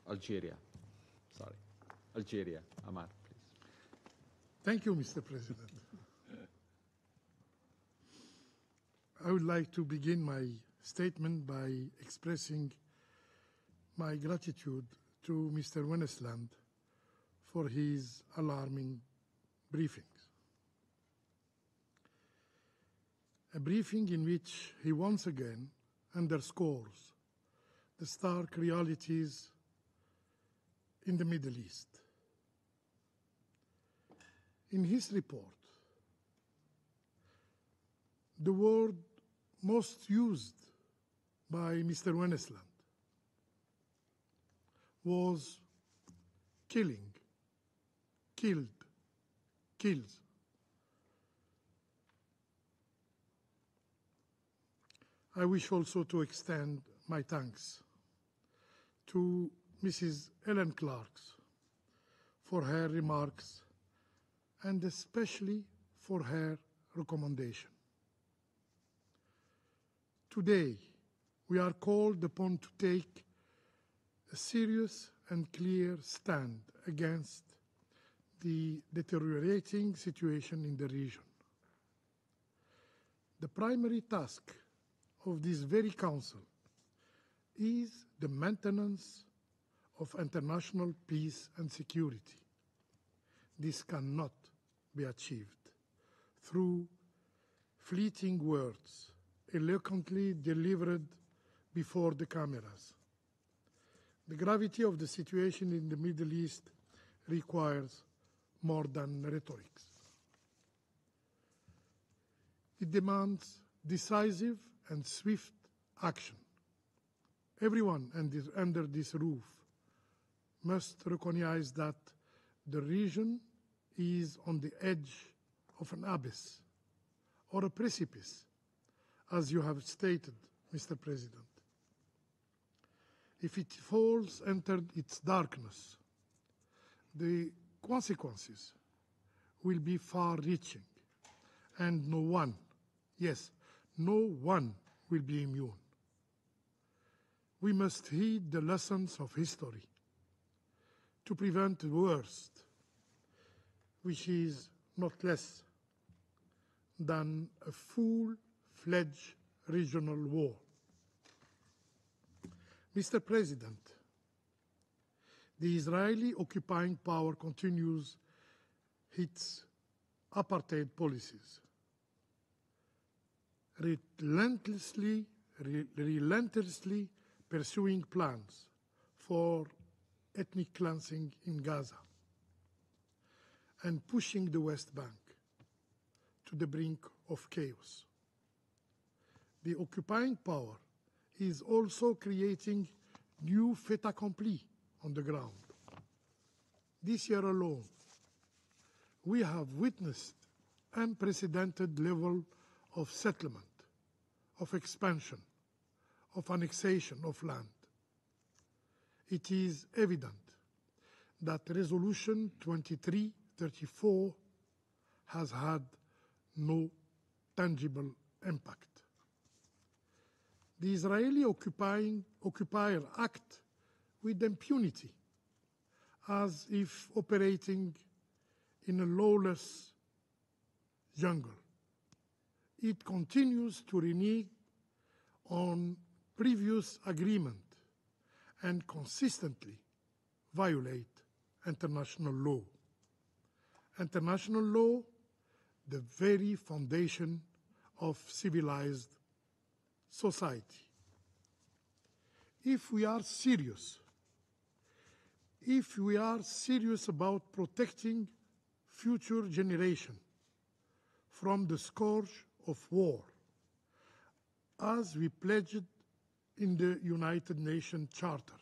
Algeria. Sorry. Algeria. Amar, please. Thank you, Mr. President. I would like to begin my statement by expressing my gratitude to Mr. Wennesland for his alarming briefings. A briefing in which he once again underscores the stark realities in the Middle East. In his report, the word most used by Mr. Wennesland was killing, killed, kills. I wish also to extend my thanks to Mrs. Ellen Clark for her remarks and especially for her recommendation. Today, we are called upon to take a serious and clear stand against the deteriorating situation in the region. The primary task of this very Council is the maintenance of international peace and security. This cannot be achieved through fleeting words eloquently delivered before the cameras. The gravity of the situation in the Middle East requires more than rhetoric. It demands decisive and swift action. Everyone under this roof must recognize that the region is on the edge of an abyss or a precipice, as you have stated, Mr. President. If it falls into its darkness, the consequences will be far-reaching, and no one, yes, no one will be immune. We must heed the lessons of history to prevent the worst, which is not less than a full-fledged regional war. Mr. President, the Israeli occupying power continues its apartheid policies, relentlessly pursuing plans for ethnic cleansing in Gaza and pushing the West Bank to the brink of chaos. The occupying power is also creating new fait accompli on the ground. This year alone, we have witnessed unprecedented level of settlement, of expansion, of annexation of land. It is evident that Resolution 2334 has had no tangible impact. The Israeli occupier act with impunity, as if operating in a lawless jungle. It continues to renege on previous agreement and consistently violate international law. International law, the very foundation of civilized society. If we are serious about protecting future generations from the scourge of war, as we pledged in the United Nations Charter,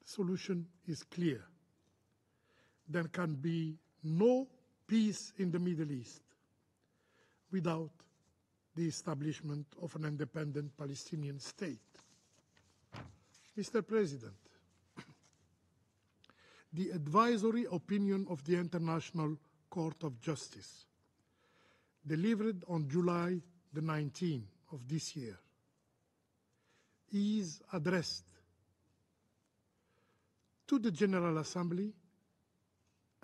the solution is clear. There can be no peace in the Middle East without the establishment of an independent Palestinian state. Mr. President, the advisory opinion of the International Court of Justice, delivered on July the 19th of this year, is addressed to the General Assembly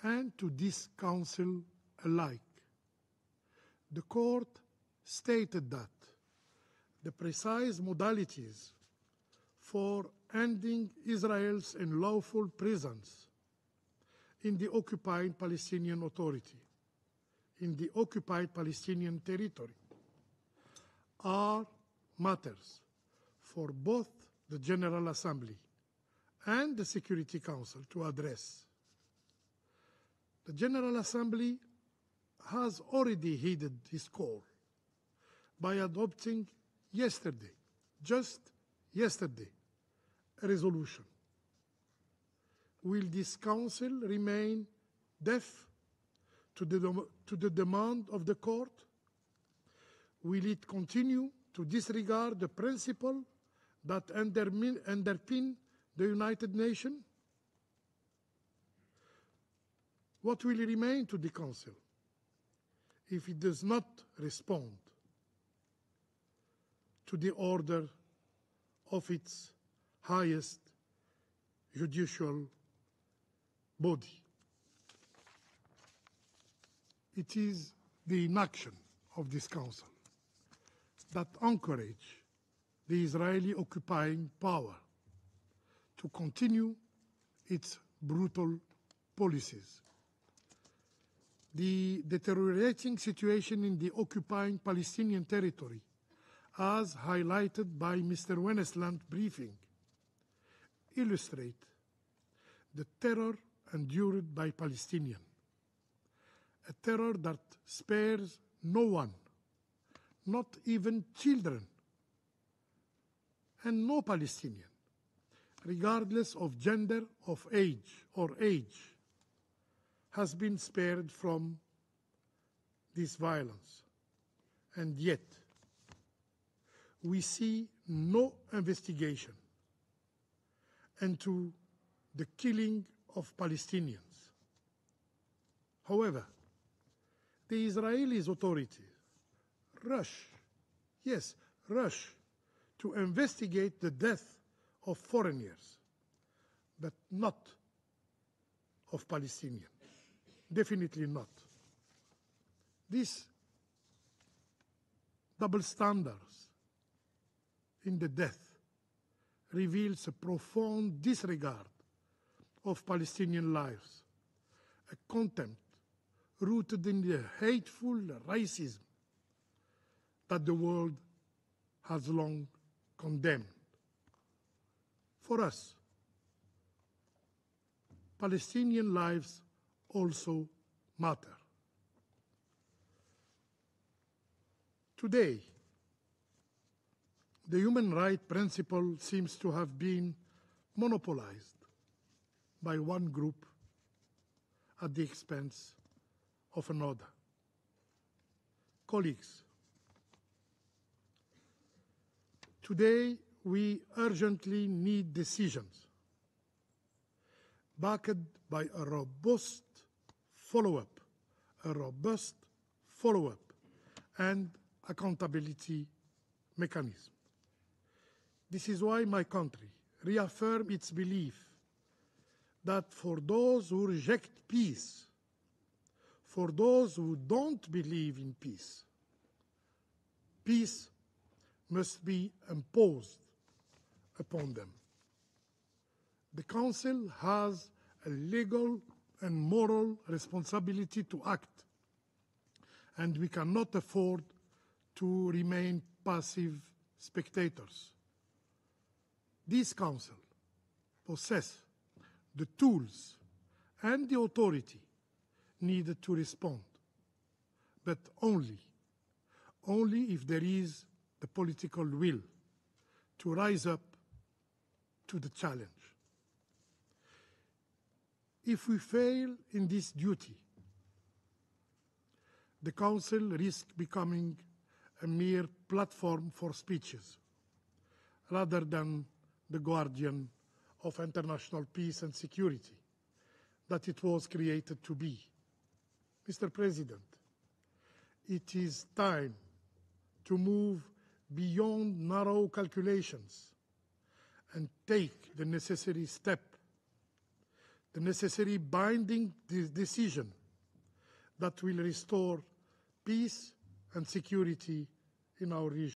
and to this Council alike. The Court stated that the precise modalities for ending Israel's unlawful presence in the occupied Palestinian Authority, in the occupied Palestinian territory, are matters for both the General Assembly and the Security Council to address. The General Assembly has already heeded this call by adopting yesterday, just yesterday, a resolution. Will this Council remain deaf to the demand of the Court? Will it continue to disregard the principle that underpin the United Nations? What will remain to the Council if it does not respond to the order of its highest judicial body? It is the inaction of this Council that encourage the Israeli occupying power to continue its brutal policies. The deteriorating situation in the occupying Palestinian territory, as highlighted by Mr. Wennesland's briefing, illustrate the terror endured by Palestinians, a terror that spares no one, not even children, and no Palestinian, regardless of gender, of age, has been spared from this violence. And yet, we see no investigation into the killing of Palestinians. However, the Israeli authorities rush to investigate the death of foreigners, but not of Palestinians. Definitely not. These double standards in the death reveals a profound disregard of Palestinian lives, a contempt rooted in the hateful racism that the world has long condemned. For us, Palestinian lives also matter. Today, the human rights principle seems to have been monopolized by one group at the expense of another. Colleagues, today we urgently need decisions backed by a robust follow-up and accountability mechanism. This is why my country reaffirms its belief that for those who reject peace, for those who don't believe in peace, peace must be imposed upon them. The Council has a legal and moral responsibility to act, and we cannot afford to remain passive spectators. This Council possesses the tools and the authority needed to respond, but only if there is the political will to rise up to the challenge. If we fail in this duty, the Council risks becoming a mere platform for speeches, rather than the guardian of international peace and security that it was created to be. Mr. President, it is time to move beyond narrow calculations and take the necessary step the necessary binding decision that will restore peace and security in our region.